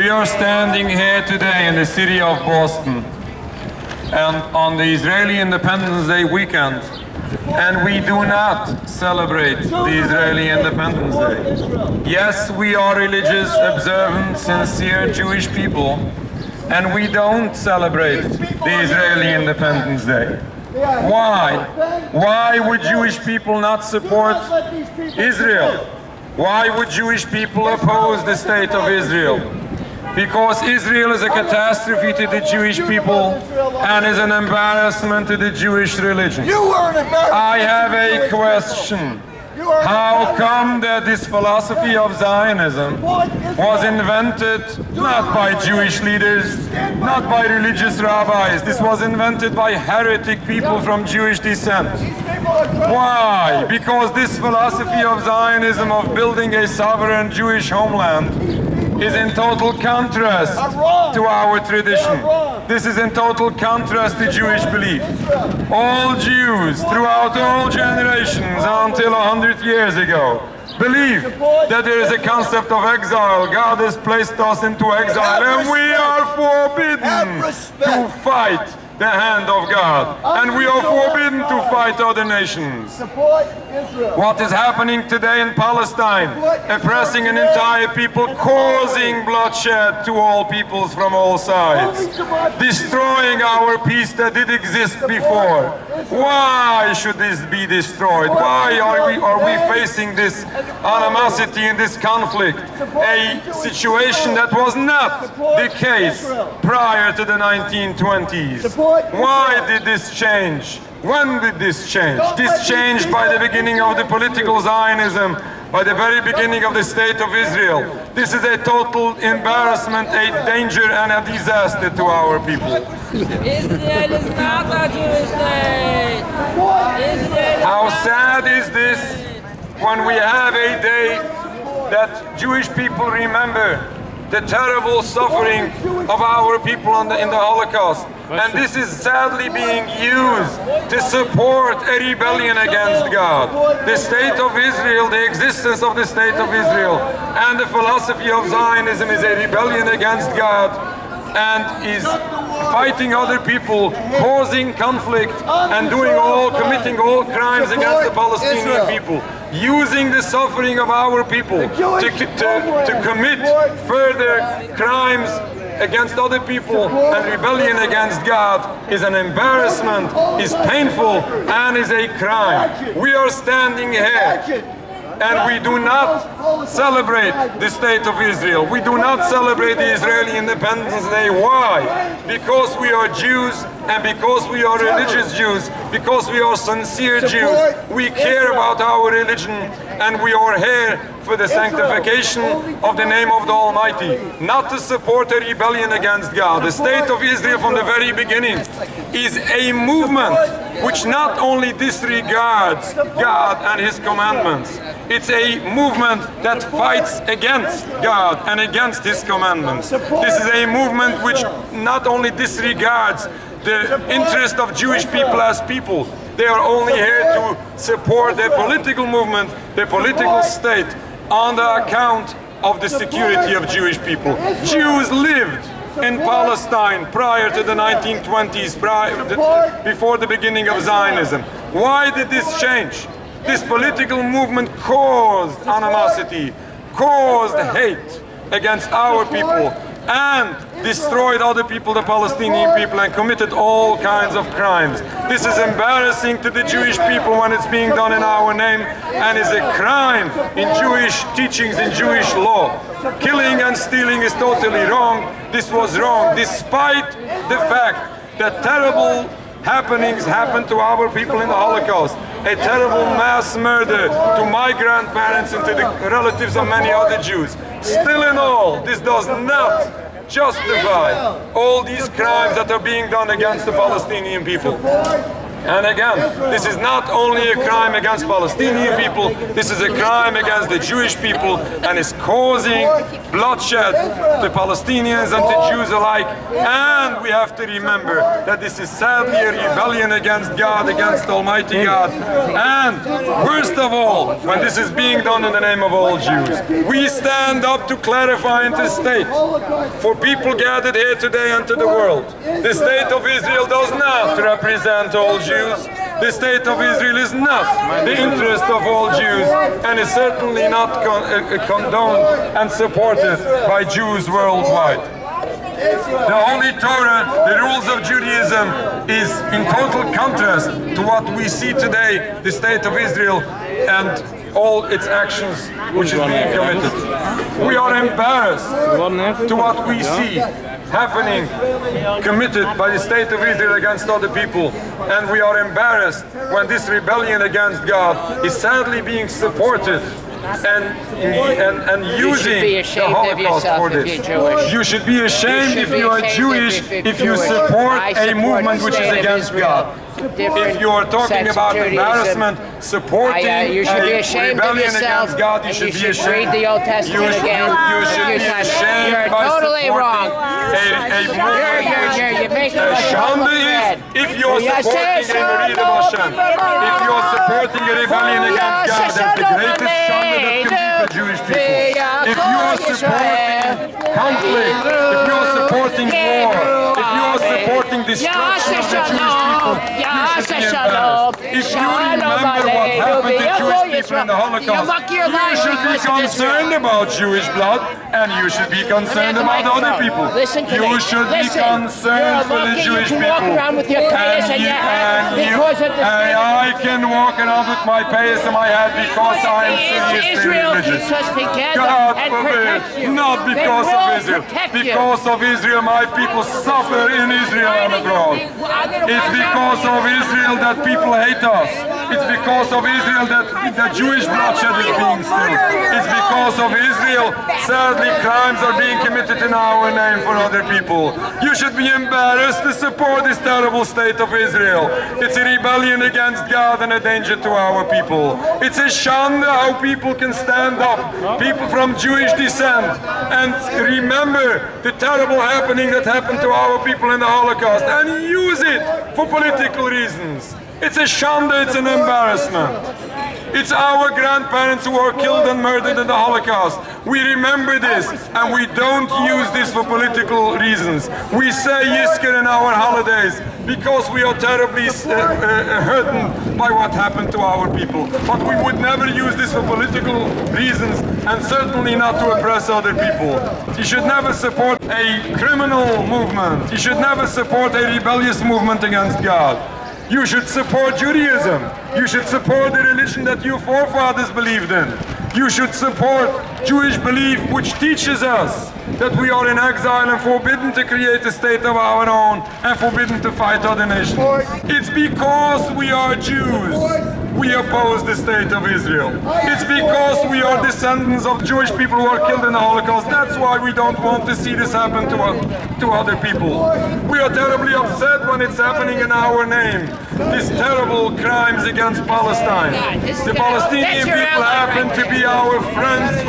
We are standing here today in the city of Boston and on the Israeli Independence Day weekend, and we do not celebrate the Israeli Independence Day. Yes, we are religious, observant, sincere Jewish people, and we don't celebrate the Israeli Independence Day. Why? Why would Jewish people not support Israel? Why would Jewish people oppose the state of Israel? Because Israel is a catastrophe to the Jewish people and is an embarrassment to the Jewish religion. I have a question. How come that this philosophy of Zionism was invented not by Jewish leaders, not by religious rabbis? This was invented by heretic people from Jewish descent. Why? Because this philosophy of Zionism, of building a sovereign Jewish homeland, is in total contrast to our tradition. This is in total contrast to Jewish belief. All Jews throughout all generations until 100 years ago believe that there is a concept of exile. God has placed us into exile and we are forbidden to fight the hand of God, and we are forbidden to fight other nations. What is happening today in Palestine, oppressing an entire people, causing bloodshed to all peoples from all sides, destroying our peace that did exist before. Why should this be destroyed? Why are we facing this animosity and this conflict? A situation that was not the case prior to the 1920s. Why did this change? When did this change? This changed by the beginning of the political Zionism, by the very beginning of the state of Israel. This is a total embarrassment, a danger and a disaster to our people. Israel is not a Jewish state. How sad is this when we have a day that Jewish people remember the terrible suffering of our people in the Holocaust. And this is sadly being used to support a rebellion against God. The state of Israel, the existence of the state of Israel, and the philosophy of Zionism is a rebellion against God and is fighting other people, causing conflict, and committing all crimes against the Palestinian people, using the suffering of our people to commit further crimes against other people, and rebellion against God is an embarrassment, is painful, and is a crime. We are standing here and we do not celebrate the state of Israel. We do not celebrate the Israeli Independence Day. Why? Because we are Jews, and because we are religious Jews, because we are sincere Jews. We care about our religion, and we are here for the sanctification of the name of the Almighty, not to support a rebellion against God. The state of Israel from the very beginning is a movement which not only disregards God and His commandments, it's a movement that fights against God and against His commandments. This is a movement which not only disregards the interest of Jewish people as people, they are only here to support their political movement, their political state, on the account of the security of Jewish people. Jews lived in Palestine prior to the 1920s, before the beginning of Zionism. Why did this change? This political movement caused animosity, caused hate against our people, and destroyed other people, the Palestinian people, and committed all kinds of crimes. This is embarrassing to the Jewish people when it's being done in our name, and is a crime in Jewish teachings, in Jewish law. Killing and stealing is totally wrong. This was wrong, despite the fact that terrible happenings happened to our people in the Holocaust. A terrible mass murder to my grandparents and to the relatives of many other Jews. Still in all, this does not justify all these crimes that are being done against the Palestinian people. And again, this is not only a crime against Palestinian people, this is a crime against the Jewish people, and is causing bloodshed to Palestinians and to Jews alike. And we have to remember that this is sadly a rebellion against God, against Almighty God. And worse worst of all, when this is being done in the name of all Jews. We stand up to clarify and to state for people gathered here today and to the world. The state of Israel does not represent all Jews. The state of Israel is not the interest of all Jews, and is certainly not condoned and supported by Jews worldwide. The Holy Torah, the rules of Judaism, is in total contrast to what we see today, the state of Israel and all its actions which is being committed. We are embarrassed to what we see happening, committed by the state of Israel against other people, and we are embarrassed when this rebellion against God is sadly being supported and using the Holocaust for this. You should be ashamed if you are Jewish, if you support a movement which is against God. If you are talking about embarrassment, supporting a rebellion against God, you should be ashamed. You should be ashamed by supporting a movement which Shanda is if you're supporting a Merida Hashem. If you're supporting a rebellion against God, that's the greatest Shanda that can be for Jewish people. If you're supporting conflict, if you're supporting war, if you're supporting destruction of the Jewish people, you should be embarrassed. If you remember what happened to Jewish people in the Holocaust, you should be concerned about Jewish blood, and you should be concerned about other people. You should be concerned for the Jewish people. And I can walk around with my payas in my head because I am seriously religious. God forbid, not because of Israel. Because of Israel, my people suffer in Israel and abroad. It's because of Israel that people hate us. It's because of Israel that Jewish bloodshed is being still. It's because of Israel, sadly, crimes are being committed in our name for other people. You should be embarrassed to support this terrible state of Israel. It's a rebellion against God and a danger to our people. It's a shanda how people can stand up, people from Jewish descent, and remember the terrible happening that happened to our people in the Holocaust and use it for political reasons. It's a shanda, it's an embarrassment. It's our grandparents who were killed and murdered in the Holocaust. We remember this, and we don't use this for political reasons. We say Yizkor in our holidays because we are terribly hurted by what happened to our people. But we would never use this for political reasons, and certainly not to oppress other people. You should never support a criminal movement. You should never support a rebellious movement against God. You should support Judaism. You should support the religion that your forefathers believed in. You should support Jewish belief which teaches us that we are in exile and forbidden to create a state of our own and forbidden to fight other nations. It's because we are Jews we oppose the state of Israel. It's because we are descendants of Jewish people who are killed in the Holocaust. That's why we don't want to see this happen to other people. We are terribly upset when it's happening in our name. These terrible crimes against Palestine. The Palestinian people happen to be our friends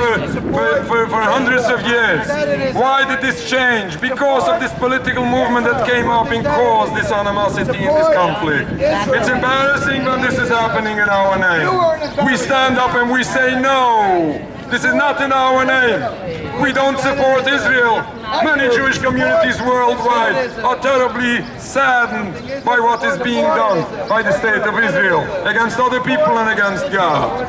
for hundreds of years. Why did this change? Because of this political movement that came up and caused this animosity and this conflict. It's embarrassing when this is happening in our name. We stand up and we say no. This is not in our name. We don't support Israel. Many Jewish communities worldwide are terribly saddened by what is being done by the state of Israel against other people and against God.